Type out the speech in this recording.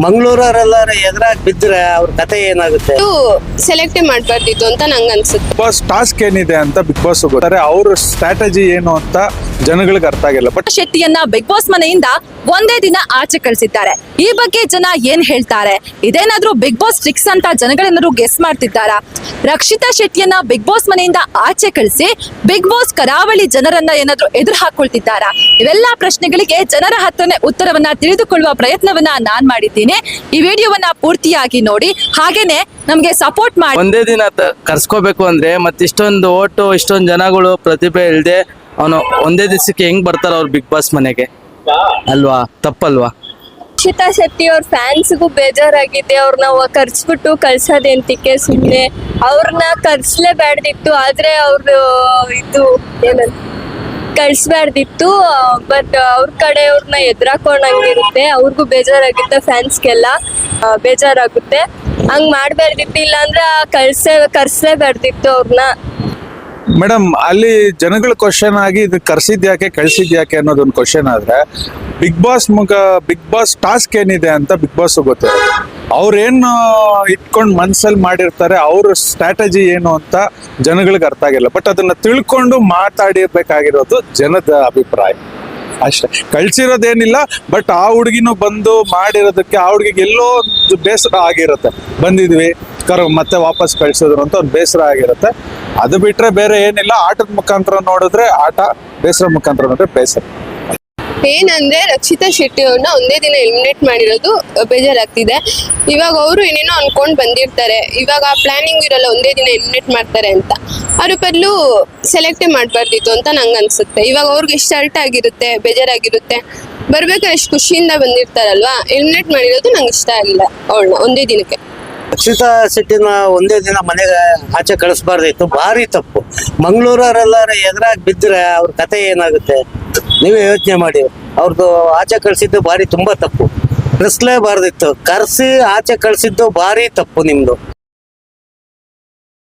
ಮಂಗಳೂರವರೆಲ್ಲರ ಎದುರಾಗಿ ಬಿದ್ದರೆ ಅವ್ರ ಕತೆ ಏನಾಗುತ್ತೆ? ಸೆಲೆಕ್ಟ್ ಮಾಡ್ಬಾರ್ದಿತ್ತು ಅಂತ ನಂಗೆ ಅನ್ಸುತ್ತೆ. ಬಿಗ್ ಬಾಸ್ ಟಾಸ್ಕ್ ಏನಿದೆ ಅಂತ ಬಿಗ್ ಬಾಸ್ ಗೊತ್ತಾರೆ. ಅವ್ರ ಸ್ಟ್ರಾಟಜಿ ಏನು ಅಂತ ಜನಗಳಿಗೆ ಅರ್ಥ ಆಗಿಲ್ಲ. ಬಟ್ ಶೆಟ್ಟಿಯನ್ನ ಬಿಗ್ ಬಾಸ್ ಮನೆಯಿಂದ ಒಂದೇ ದಿನ ಆಚೆ ಕಳಿಸಿದ್ದಾರೆ. ಈ ಬಗ್ಗೆ ಜನ ಏನ್ ಹೇಳ್ತಾರೆ? ಇದೇನಾದ್ರೂ ಬಿಗ್ ಬಾಸ್ ಟ್ರಿಕ್ಸ್ ಅಂತ ಜನಗಳೇನಾದ್ರು ಗೆಸ್ ಮಾಡ್ತಿದ್ದಾರಾ? ರಕ್ಷಿತಾ ಶೆಟ್ಟಿಯನ್ನ ಬಿಗ್ ಬಾಸ್ ಮನೆಯಿಂದ ಆಚೆ ಕಳಿಸಿ ಬಿಗ್ ಬಾಸ್ ಕರಾವಳಿ ಜನರನ್ನ ಏನಾದ್ರೂ ಎದುರು ಹಾಕೊಳ್ತಿದ್ದಾರಾ? ಇವೆಲ್ಲಾ ಪ್ರಶ್ನೆಗಳಿಗೆ ಜನರ ಹತ್ರನೇ ಉತ್ತರವನ್ನ ತಿಳಿದುಕೊಳ್ಳುವ ಪ್ರಯತ್ನವನ್ನ ನಾನ್ ಮಾಡಿದ್ದೀನಿ. ಈ ವಿಡಿಯೋವನ್ನ ಪೂರ್ತಿಯಾಗಿ ನೋಡಿ, ಹಾಗೇನೆ ನಮ್ಗೆ ಸಪೋರ್ಟ್ ಮಾಡಿ. ಒಂದೇ ದಿನ ಕರ್ಸ್ಕೋಬೇಕು ಅಂದ್ರೆ ಮತ್ತೆ ಇಷ್ಟೊಂದು ಓಟು ಇಷ್ಟೊಂದು ಜನಗಳು ಪ್ರತಿಭೆ ಇಲ್ದೆ ಅವನು ಒಂದೇ ದಿವಸಕ್ಕೆ ಹೆಂಗ್ ಬರ್ತಾರ ಅವ್ರು ಬಿಗ್ ಬಾಸ್ ಮನೆಗೆ? ಅಲ್ವಾ? ತಪ್ಪಲ್ವಾ? ರಕ್ಷಿತಾ ಶೆಟ್ಟಿ ಅವ್ರ ಫ್ಯಾನ್ಸ್ಗೂ ಬೇಜಾರಾಗಿದೆ. ಅವ್ರನ್ನ ಕರ್ಸ್ಬಿಟ್ಟು ಕಳ್ಸೋದೆಂತಕ್ಕೆ ಸುಮ್ಮನೆ ಅವ್ರನ್ನ ಕರ್ಸ್ಲೇಬೇಡ್ದಿತ್ತು. ಆದ್ರೆ ಅವ್ರು ಇದು ಏನಂತ ಕಳ್ಸ್ಬಾರ್ದಿತ್ತು. ಬಟ್ ಅವ್ರ ಕಡೆಯವ್ರನ್ನ ಎದುರಾಕೊಂಡಂಗಿರುತ್ತೆ. ಅವ್ರಿಗೂ ಬೇಜಾರಾಗುತ್ತೆ, ಫ್ಯಾನ್ಸ್ಗೆಲ್ಲ ಬೇಜಾರಾಗುತ್ತೆ. ಹಂಗ್ ಮಾಡ್ಬಾರ್ದಿತ್ತು. ಇಲ್ಲಾಂದ್ರೆ ಕರ್ಸ್ಲೇಬಾರ್ದಿತ್ತು ಅವ್ರನ್ನ. ಮೇಡಮ್, ಅಲ್ಲಿ ಜನಗಳ ಕ್ವಶನ್ ಆಗಿ ಇದು ಕರ್ಸಿದ್ಯಾಕೆ ಕಳ್ಸಿದ್ಯಾಕೆ ಅನ್ನೋದೊಂದು ಕ್ವಶನ್ ಆದ್ರೆ, ಬಿಗ್ ಬಾಸ್ ಟಾಸ್ಕ್ ಏನಿದೆ ಅಂತ ಬಿಗ್ ಬಾಸ್ ಗೊತ್ತಿದೆ. ಅವ್ರೇನು ಇಟ್ಕೊಂಡು ಮನ್ಸಲ್ಲಿ ಮಾಡಿರ್ತಾರೆ, ಅವ್ರ ಸ್ಟ್ರಾಟಜಿ ಏನು ಅಂತ ಜನಗಳಿಗೆ ಅರ್ಥ ಆಗಿಲ್ಲ. ಬಟ್ ಅದನ್ನ ತಿಳ್ಕೊಂಡು ಮಾತಾಡಿರ್ಬೇಕಾಗಿರೋದು ಜನದ ಅಭಿಪ್ರಾಯ ಅಷ್ಟೇ. ಕಳ್ಸಿರೋದೇನಿಲ್ಲ. ಬಟ್ ಆ ಹುಡುಗಿನೂ ಬಂದು ಮಾಡಿರೋದಕ್ಕೆ ಆ ಹುಡುಗಿಗೆ ಎಲ್ಲೋ ಒಂದು ಬೇಸರ ಆಗಿರುತ್ತೆ. ಬಂದಿದ್ವಿ ಮತ್ತೆ ವಾಪಸ್ ಕಳ್ಸಿದ್ರು ಅಂತ ಒಂದು ಬೇಸರ ಆಗಿರುತ್ತೆ. ಅದು ಬಿಟ್ರೆ ಬೇರೆ ಏನಿಲ್ಲ. ಆಟದ ಮುಖಾಂತರ ನೋಡಿದ್ರೆ ಆಟ, ಬೇಸರ ಮುಖಾಂತರ ನೋಡಿದ್ರೆ ಬೇಸರ. ಏನಂದ್ರೆ ರಕ್ಷಿತಾ ಶೆಟ್ಟಿ ಅವ್ರನ್ನ ಒಂದೇ ದಿನ ಎಲಿಮಿನೇಟ್ ಮಾಡಿರೋದು ಬೇಜಾರಾಗ್ತಿದೆ. ಇವಾಗ ಅವರು ಏನೇನೋ ಅನ್ಕೊಂಡ್ ಬಂದಿರ್ತಾರೆ. ಇವಾಗ ಪ್ಲಾನಿಂಗ್ ಇರಲ್ಲ ಒಂದೇ ದಿನ ಎಲಿಮಿನೇಟ್ ಮಾಡ್ತಾರೆ ಅಂತ. ಅದ್ರ ಬದಲು ಸೆಲೆಕ್ಟೇ ಮಾಡ್ಬಾರ್ದಿತ್ತು ಅಂತ ನಂಗೆ ಅನ್ಸುತ್ತೆ. ಇವಾಗ ಅವ್ರಿಗೆ ಇಷ್ಟ ಅರ್ಟ್ ಆಗಿರುತ್ತೆ, ಬೇಜಾರಾಗಿರುತ್ತೆ. ಬರ್ಬೇಕಾದ್ರೆ ಎಷ್ಟು ಖುಷಿಯಿಂದ ಬಂದಿರ್ತಾರಲ್ವಾ. ಎಲಿಮಿನೇಟ್ ಮಾಡಿರೋದು ನಂಗೆ ಇಷ್ಟ ಆಗಿಲ್ಲ ಅವಳನ್ನ ಒಂದೇ ದಿನಕ್ಕೆ. ರಕ್ಷಿತಾ ಶೆಟ್ಟಿನ ಒಂದೇ ದಿನ ಮನೆಗೆ ಆಚೆ ಕಳಿಸ್ಬಾರ್ದಿತ್ತು. ಭಾರಿ ತಪ್ಪು. ಮಂಗಳೂರವರೆಲ್ಲರ ಎದುರಾಗಿ ಬಿದ್ದರೆ ಅವ್ರ ಕತೆ ಏನಾಗುತ್ತೆ? ನೀವೇ ಯೋಚನೆ ಮಾಡಿ. ಅವ್ರದ್ದು ಆಚೆ ಕಳಿಸಿದ್ದು ಭಾರಿ ತುಂಬಾ ತಪ್ಪು. ಕಳಿಸ್ಲೇಬಾರ್ದಿತ್ತು. ಕರ್ಸಿ ಆಚೆ ಕಳಿಸಿದ್ದು ಭಾರಿ ತಪ್ಪು ನಿಮ್ದು.